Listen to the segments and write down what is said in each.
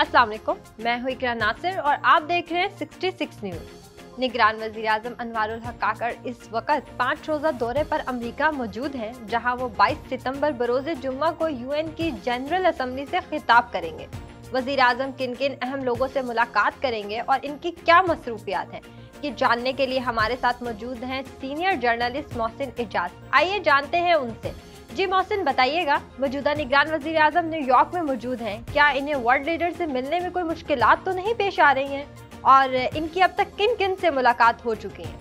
अस्सलाम वालेकुम, मैं हूँ इकरा नासिर और आप देख रहे हैं 66 न्यूज़। निगरान वज़ीर आज़म अनवारुल हक काकड़ इस वक्त 5 रोज़ा दौरे पर अमेरिका मौजूद हैं, जहाँ वो 22 सितंबर बरोज़ जुम्मा को यूएन की जनरल असम्बली से खिताब करेंगे। वज़ीर आज़म किन किन अहम लोगों से मुलाकात करेंगे और इनकी क्या मसरूफियात हैं, ये जानने के लिए हमारे साथ मौजूद हैं सीनियर जर्नलिस्ट मोहसिन इजाज। आइए जानते हैं उनसे। जी मोहसिन, बताइएगा, मौजूदा निगरान वज़ीर आज़म न्यूयॉर्क में मौजूद हैं, क्या इन्हें वर्ल्ड लीडर से मिलने में कोई मुश्किलात तो नहीं पेश आ रही हैं और इनकी अब तक किन किन से मुलाकात हो चुकी है?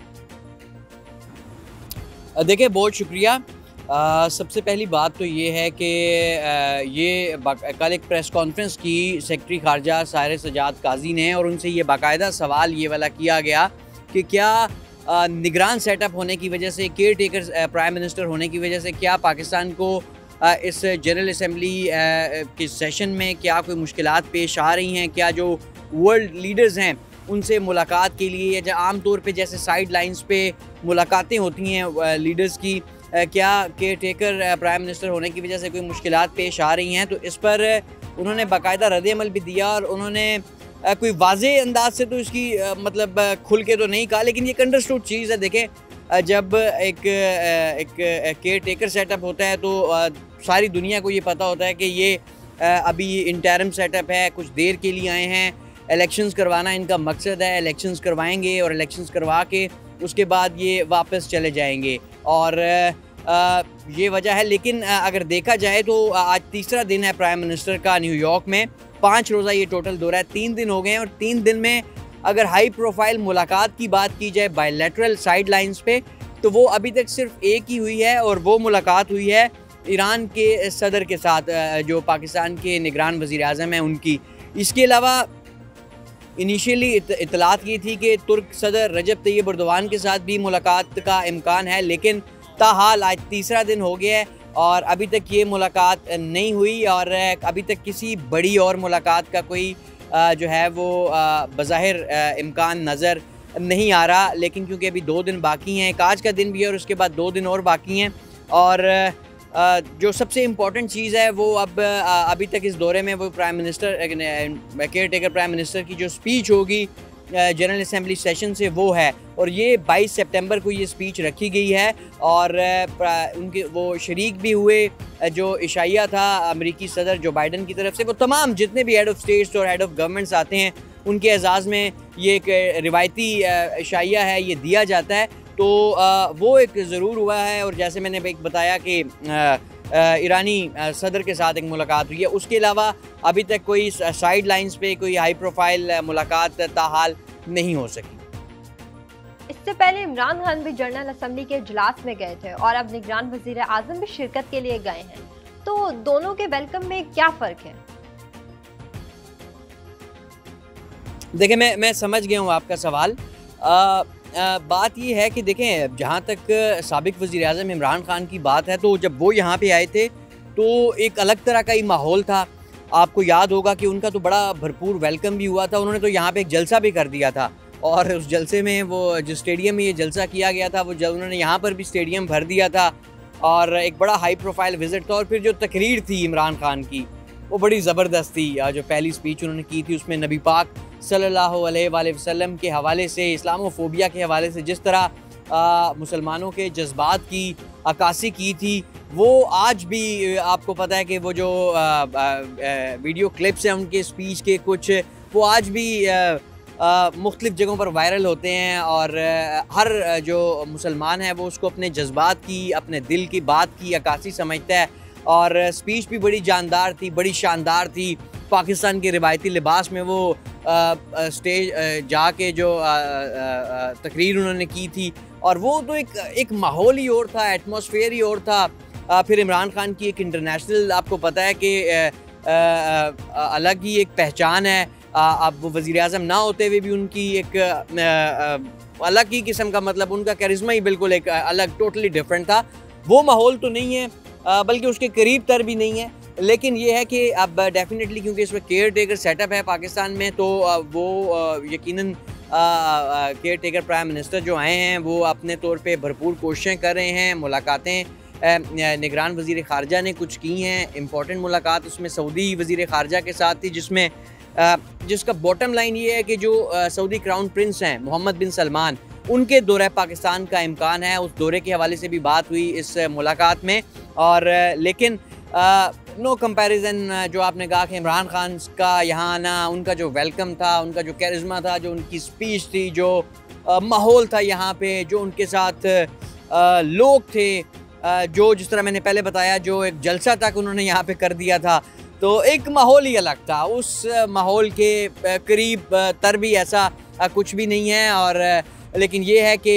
देखिए, बहुत शुक्रिया। सबसे पहली बात तो ये है कि ये कल एक प्रेस कॉन्फ्रेंस की सेक्रेटरी खारजा साहिर सजाद काजी ने, और उनसे ये बाकायदा सवाल ये वाला किया गया कि क्या निगरान सेटअप होने की वजह से, केयर टेकर प्राइम मिनिस्टर होने की वजह से, क्या पाकिस्तान को इस जनरल असम्बली के सेशन में क्या कोई मुश्किलात पेश आ रही हैं? क्या जो वर्ल्ड लीडर्स हैं उनसे मुलाकात के लिए, या आम तौर पे जैसे साइड लाइंस पे मुलाकातें होती हैं लीडर्स की, क्या केयर टेकर प्राइम मिनिस्टर होने की वजह से कोई मुश्किलात पेश आ रही हैं? तो इस पर उन्होंने बाकायदा रद्द-ए-अमल भी दिया, और उन्होंने कोई वाज़ेह अंदाज से तो इसकी मतलब खुल के तो नहीं कहा, लेकिन ये एक अंडरस्टूड चीज़ है। देखें, जब एक केयर टेकर सेटअप होता है तो सारी दुनिया को ये पता होता है कि ये अभी इंटरिम सेटअप है, कुछ देर के लिए आए हैं, इलेक्शंस करवाना इनका मकसद है, इलेक्शंस करवाएंगे और इलेक्शंस करवा के उसके बाद ये वापस चले जाएंगे, और ये वजह है। लेकिन अगर देखा जाए तो आज तीसरा दिन है प्राइम मिनिस्टर का न्यूयॉर्क में। 5 रोज़ा ये टोटल दौरा है, 3 दिन हो गए हैं, और 3 दिन में अगर हाई प्रोफाइल मुलाकात की बात की जाए बायलैटरल साइड लाइंस पे, तो वो अभी तक सिर्फ एक ही हुई है, और वो मुलाकात हुई है ईरान के सदर के साथ, जो पाकिस्तान के निगरान वज़ीर आज़म हैं उनकी। इसके अलावा इनिशियली इतलात ये थी कि तुर्क सदर रजब तैयब एर्दोगान के साथ भी मुलाकात का इम्कान है, लेकिन ताहाल आज तीसरा दिन हो गया है और अभी तक ये मुलाकात नहीं हुई, और अभी तक किसी बड़ी और मुलाकात का कोई जो है वो बज़ाहिर इम्कान नज़र नहीं आ रहा। लेकिन क्योंकि अभी 2 दिन बाकी हैं, एक आज का दिन भी है और उसके बाद 2 दिन और बाकी हैं, और जो सबसे इम्पॉर्टेंट चीज़ है वो अब अभी तक इस दौरे में वो prime minister, care taker prime minister की जो स्पीच होगी जनरल असम्बली सेशन से, वो है, और ये 22 सितंबर को ये स्पीच रखी गई है। और उनके वो शरीक भी हुए, जो इशाइया था अमेरिकी सदर जो बाइडन की तरफ से, वो तमाम जितने भी हेड ऑफ़ स्टेट्स और हेड ऑफ़ गवर्नमेंट्स आते हैं उनके एजाज़ में ये एक रिवायती इशाइया है, ये दिया जाता है। तो वो एक ज़रूर हुआ है, और जैसे मैंने एक बताया कि ईरानी सदर के साथ एक मुलाकात हुई है। उसके अलावा अभी तक कोई साइड लाइंस पे कोई हाई प्रोफाइल मुलाकात ताहाल नहीं हो सकी। इससे पहले इमरान खान भी जनरल असम्बली के इजलास में गए थे और अब निगरान वज़ीर आज़म भी शिरकत के लिए गए हैं, तो दोनों के वेलकम में क्या फ़र्क है? देखिए, मैं समझ गया हूँ आपका सवाल। बात ये है कि देखें, जहाँ तक साबिक वज़ीर आज़म इमरान खान की बात है, तो जब वो यहाँ पे आए थे तो एक अलग तरह का ही माहौल था। आपको याद होगा कि उनका तो बड़ा भरपूर वेलकम भी हुआ था। उन्होंने तो यहाँ पे एक जलसा भी कर दिया था, और उस जलसे में वो जो स्टेडियम में ये जलसा किया गया था, वो उन्होंने यहाँ पर भी स्टेडियम भर दिया था, और एक बड़ा हाई प्रोफाइल विज़िट था। और फिर जो तकरीर थी इमरान खान की, वो बड़ी ज़बरदस्त थी। जो पहली स्पीच उन्होंने की थी उसमें नबी पाक सल्लल्लाहु अलैहि वसल्लम के हवाले से, इस्लामोफोबिया के हवाले से जिस तरह मुसलमानों के जज्बात की अक्कासी की थी, वो आज भी आपको पता है कि वो जो वीडियो क्लिप्स हैं उनके स्पीच के कुछ, वो आज भी मुख्तलिफ़ जगहों पर वायरल होते हैं, और हर जो मुसलमान है वो उसको अपने जज्बात की, अपने दिल की बात की अक्कासी समझता है। और स्पीच भी बड़ी जानदार थी, बड़ी शानदार थी। पाकिस्तान के रिवायती लिबास में वो स्टेज जाके जो तकरीर उन्होंने की थी, और वो तो एक माहौल ही और था, एटमॉस्फेयर ही और था। फिर इमरान खान की एक इंटरनेशनल, आपको पता है कि अलग ही एक पहचान है। अब वो वज़ीर आज़म ना होते हुए भी उनकी एक अलग ही किस्म का, मतलब उनका करिश्मा ही बिल्कुल एक अलग, टोटली डिफरेंट था। वो माहौल तो नहीं है, बल्कि उसके करीब तर भी नहीं है। लेकिन ये है कि अब डेफिनेटली क्योंकि इसमें केयर टेकर सेटअप है पाकिस्तान में, तो वो यकीनन केयर टेकर प्राइम मिनिस्टर जो आए हैं वो अपने तौर पे भरपूर कोशिशें कर रहे हैं। मुलाकातें निगरान वज़ीर ख़ारजा ने कुछ की हैं, इम्पॉर्टेंट मुलाकात उसमें सऊदी वज़ीर ख़ारजा के साथ थी, जिसमें जिसका बॉटम लाइन ये है कि जो सऊदी क्राउन प्रिंस हैं मोहम्मद बिन सलमान, उनके दौरे पाकिस्तान का इम्कान है। उस दौरे के हवाले से भी बात हुई इस मुलाकात में। और लेकिन नो कंपैरिजन, जो आपने कहा कि इमरान खान का यहाँ आना, उनका जो वेलकम था, उनका जो कैरिज्मा था, जो उनकी स्पीच थी, जो माहौल था यहाँ पे, जो उनके साथ लोग थे, जो जिस तरह मैंने पहले बताया, जो एक जलसा तक उन्होंने यहाँ पे कर दिया था, तो एक माहौल ही अलग था। उस माहौल के करीब तर भी ऐसा कुछ भी नहीं है। और लेकिन ये है कि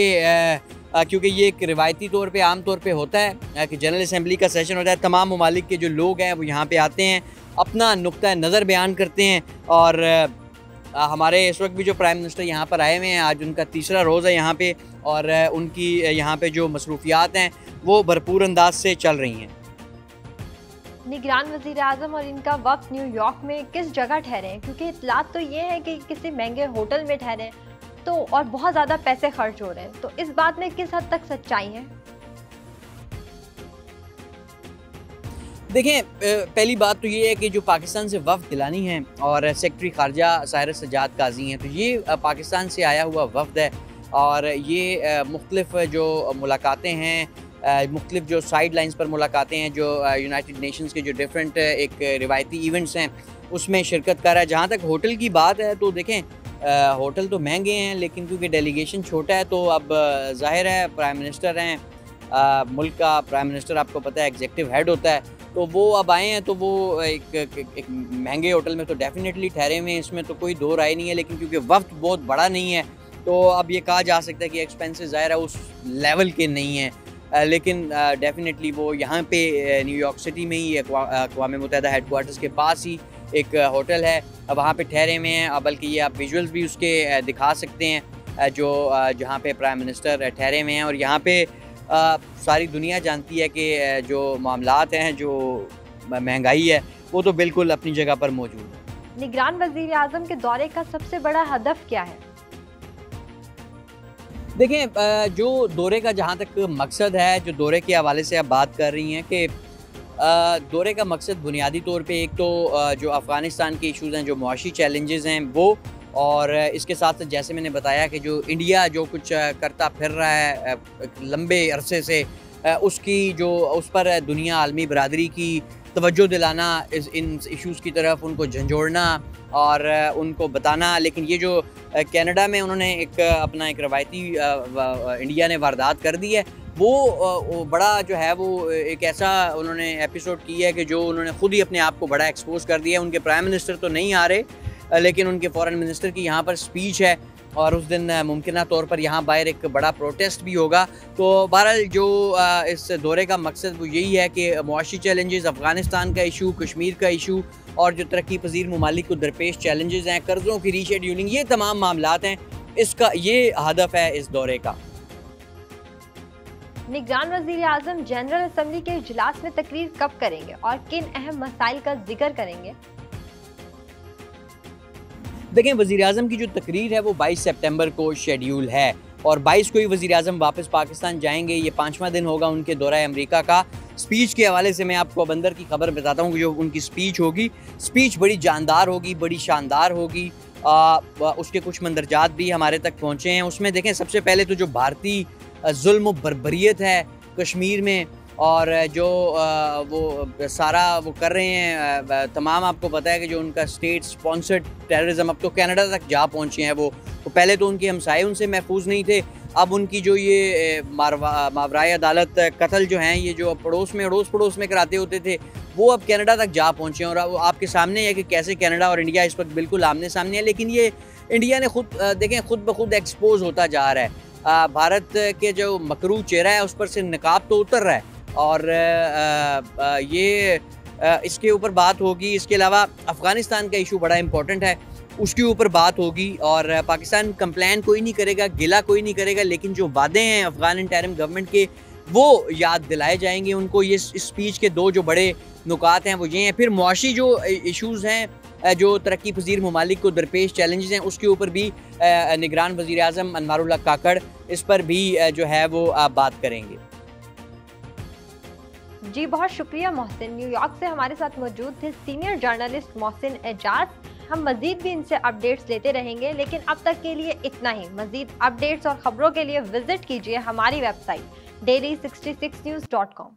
क्योंकि ये एक रिवायती तौर पे आम तौर पे होता है कि जनरल असम्बली का सेशन होता है, तमाम ममालिक के जो लोग हैं वो यहाँ पे आते हैं, अपना नुक्ता नज़र बयान करते हैं। और हमारे इस वक्त भी जो प्राइम मिनिस्टर यहाँ पर आए हुए हैं, आज उनका तीसरा रोज़ है यहाँ पे, और उनकी यहाँ पे जो मसरूफियात हैं वो भरपूर अंदाज से चल रही हैं। निगरान वज़ीर आज़म और इनका वक्त न्यूयॉर्क में किस जगह ठहरे हैं? क्योंकि इत्तलात तो ये है कि किसी महंगे होटल में ठहरे तो, और बहुत ज़्यादा पैसे खर्च हो रहे हैं, तो इस बात में किस हद तक सच्चाई है? देखें, पहली बात तो ये है कि जो पाकिस्तान से वफ़द गिलानी है और सेक्रेटरी ख़ारजा साहिर सज्जाद काजी हैं, तो ये पाकिस्तान से आया हुआ वफ़द है। और ये मुख्तलिफ जो मुलाकातें हैं, मुख्तलिफ जो साइड लाइन्स पर मुलाकातें हैं, जो यूनाइटेड नेशंस के जो डिफरेंट एक रिवायती इवेंट्स हैं उसमें शिरकत कर रहा है। जहाँ तक होटल की बात है तो देखें, होटल तो महंगे हैं, लेकिन क्योंकि डेलीगेशन छोटा है तो अब ज़ाहिर है प्राइम मिनिस्टर हैं, मुल्क का प्राइम मिनिस्टर आपको पता है एग्जीक्यूटिव हेड होता है, तो वो अब आए हैं तो वो एक महंगे होटल में तो डेफिनेटली ठहरे हुए हैं, इसमें तो कोई दो राय नहीं है। लेकिन क्योंकि वक्त बहुत बड़ा नहीं है तो अब ये कहा जा सकता है कि एक्सपेंसेस ज़ाहिर है उस लेवल के नहीं हैं, लेकिन डेफिनेटली वो यहाँ पे न्यूयॉर्क सिटी में ही अक़वाम मुत्तहिदा हेडक्वार्टर्स के पास ही एक होटल है, वहाँ पे ठहरे हुए हैं। बल्कि ये आप विजुअल्स भी उसके दिखा सकते हैं जो जहाँ पे प्राइम मिनिस्टर ठहरे हुए हैं। और यहाँ पे सारी दुनिया जानती है कि जो मामलात हैं, जो महंगाई है, वो तो बिल्कुल अपनी जगह पर मौजूद है। निगरान वज़ीर आज़म के दौरे का सबसे बड़ा हदफ क्या है? देखें, जो दौरे का जहाँ तक मकसद है, जो दौरे के हवाले से आप बात कर रही हैं कि दौरे का मकसद बुनियादी तौर पे एक तो जो अफ़गानिस्तान के इशूज़ हैं, जो मुआशी चैलेंजेस हैं वो, और इसके साथ साथ जैसे मैंने बताया कि जो इंडिया जो कुछ करता फिर रहा है लंबे अरसे से, उसकी जो उस पर दुनिया आलमी बरादरी की तवज्जो दिलाना, इन इश्यूज़ की तरफ उनको झंझोड़ना और उनको बताना। लेकिन ये जो कनाडा में उन्होंने एक अपना एक रवायती इंडिया ने वारदात कर दी है, वो बड़ा जो है वो एक ऐसा उन्होंने एपिसोड किया है कि जो उन्होंने ख़ुद ही अपने आप को बड़ा एक्सपोज कर दिया है। उनके प्राइम मिनिस्टर तो नहीं आ रहे, लेकिन उनके फॉरेन मिनिस्टर की यहाँ पर स्पीच है और उस दिन मुमकिन तौर पर यहाँ बाहर एक बड़ा प्रोटेस्ट भी होगा। तो बहरहाल जो इस दौरे का मकसद वो यही है कि मुआशी चैलेंजेस, अफ़गानिस्तान का इशू, कश्मीर का इशू और जो तरक्की पजीर ममालिक को दरपेश चैलेंजेस हैं, कर्ज़ों की रीशेड्यूलिंग, ये तमाम मामलात हैं, इसका ये हदफ है इस दौरे का। निगरान वज़ीर आज़म जनरल असम्बली के इजलास में तकरीर कब करेंगे और किन अहम मसाइल का जिक्र करेंगे? देखें, वज़ीर आज़म की जो तकरीर है वो 22 सितंबर को शेड्यूल है और 22 को ही वज़ीर आज़म वापस पाकिस्तान जाएंगे। ये 5वां दिन होगा उनके दौरा अमेरिका का। स्पीच के हवाले से मैं आपको अब अंदर की खबर बताता हूँ कि जो उनकी स्पीच होगी, स्पीच बड़ी जानदार होगी, बड़ी शानदार होगी। उसके कुछ मंदरजात भी हमारे तक पहुँचे हैं। उसमें देखें, सबसे पहले तो जो भारतीय जुल्म बर्बरियत है कश्मीर में और जो वो सारा वो कर रहे हैं, तमाम आपको पता है कि जो उनका स्टेट स्पॉन्सर्ड टेररिज्म अब तो कनाडा तक जा पहुँचे हैं। वो पहले तो उनके हमसाये उनसे महफूज नहीं थे, अब उनकी जो ये मावराए अदालत कत्ल जो हैं, ये जो पड़ोस में कराते होते थे, वो अब कनाडा तक जा पहुँचे हैं। और आपके सामने है कि कैसे कनाडा और इंडिया इस वक्त बिल्कुल आमने सामने है। लेकिन ये इंडिया ने देखें खुद ब खुद एक्सपोज होता जा रहा है। भारत के जो मकरू चेहरा है उस पर से नकाब तो उतर रहा है और ये इसके ऊपर बात होगी। इसके अलावा अफ़गानिस्तान का इशू बड़ा इंपॉर्टेंट है, उसके ऊपर बात होगी। और पाकिस्तान कंप्लेन कोई नहीं करेगा, गिला कोई नहीं करेगा, लेकिन जो वादे हैं अफ़गान इंटरिम गवर्नमेंट के वो याद दिलाए जाएंगे उनको। ये इस स्पीच के दो जो बड़े नुकात हैं वो ये हैं। फिर मुआशी जो इशूज़ हैं, जो तरक्की पजीर ममालिक को दरपेश चैलेंजेस हैं, उसके ऊपर भी निगरान वज़ीर आज़म अनवारुल हक काकड़ इस पर भी जो है वो बात करेंगे। जी बहुत शुक्रिया मोहसिन। न्यूयॉर्क से हमारे साथ मौजूद थे सीनियर जर्नलिस्ट मोहसिन एजाज। हम मजीद भी इनसे अपडेट्स लेते रहेंगे, लेकिन अब तक के लिए इतना ही। मजीद अपडेट्स और खबरों के लिए विजिट कीजिए हमारी वेबसाइट daily66news.com।